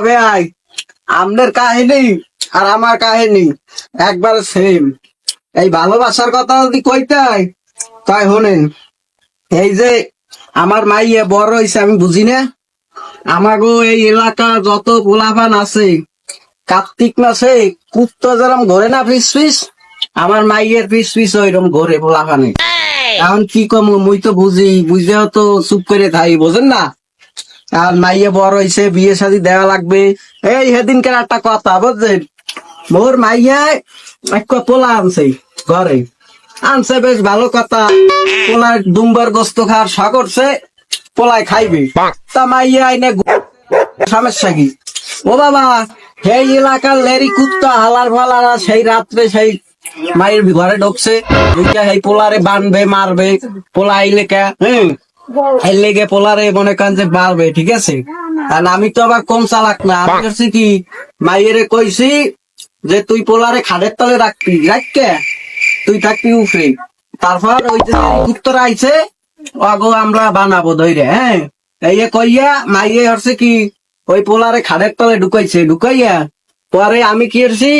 ভাই আমাদের কাহিনী আর আমার কাহিনী একবার সেম। এই ভালোবাসার কথা যদি কইতে হয় তাই শোনেন। এই যে আমার মাইয়ে বড় হইছে আমি বুঝি না, আমাগো এই এলাকা যত পোলাপান আছে কার্তিক মাসে কুত্তা যেরম ঘরে না ফিস ফিস, আমার মাইয়ের ফিস ফিস ওইরকম ঘরে পোলাপানে। এখন কি কম মুই তো বুঝেও তো চুপ করে থাই, বোঝেন না। আর মাইয়ে বড় হইছে, বিয়ে শাদী দেওয়া লাগবে। এই সেদিনকার একটা কথা বুঝছেন, মোর মাইয়া এক পোলা আনছে ঘরে, আনছে বেশ ভালো কথা। পোলার দুম্বার গোস্ত খাওয়ার শখ করছে, পোলায় খাইবে। তা মাইয়া আইনে সমস্যা কি? ও বাবা, সেই এলাকার লেরি কুত্তা হালার ফালার সেই রাত্রে সেই মায়ের ঘরে ঢুকছে, সেই পোলারে বানবে মারবে। পোলা আইলে কে এর লেগে পোলারে মনে করেন যে মারবে, ঠিক আছে। আর আমি তো আবার কম চালাক না, আমি করছি কি মাইয়েরে কইছি যে তুই পোলারে খাটের তলে রাখবি, রাখকে তুই থাকবি উফরে। তারপর ওই যে উত্তর আইছে অগো আমরা বানাবো ধৈরে, হ্যাঁ। এই কইয়া মাইয়ে হচ্ছে কি ওই পোলারে খাটের তলে ঢুকাইছে, ঢুকাইয়া পরে আমি কি করছি,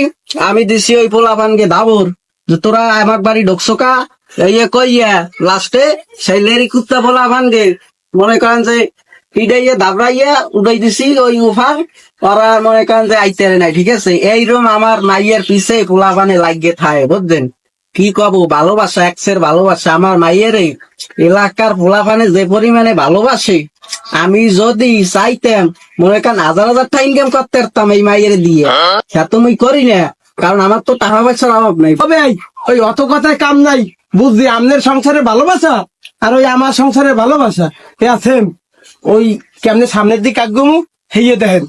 আমি দিছি ওই পোলা পানকে দাবর যে তোরা আমার বাড়ি ঢুকছো কা। এই কইয়া লাস্টে সেই লেরি কুত্তা পোলা পানকে মনে করেন যে পিডাইয়া দাবড়াইয়া উড়াই দিছি ওই উফার। ওরা মনে করেন যে আইতে নাই, ঠিক আছে। এইরকম আমার মাইয়ের পিছে পোলা পানে লাগিয়ে থাকে, বুঝছেন। কি কব, ভালোবাসা এক্সের ভালোবাসা আমার মাইয়ের। এলাকার পোলাপানে যে পরিমাণে ভালোবাসে, আমি যদি চাইতাম মনে করেন হাজার হাজার টাকা ইনকাম করতে পারতাম এই মাইয়ের দিয়ে। সে তো আমি করি না, কারণ আমার তো টাকা পয়সার অভাব নাই। তবে ওই অত কথায় কাম নাই, বুঝলি। আমনের সংসারে ভালোবাসা আর ওই আমার সংসারে ভালোবাসা এ সেম। ওই কেমনে সামনের দিকে আগুমু হেয়ে দেখেন।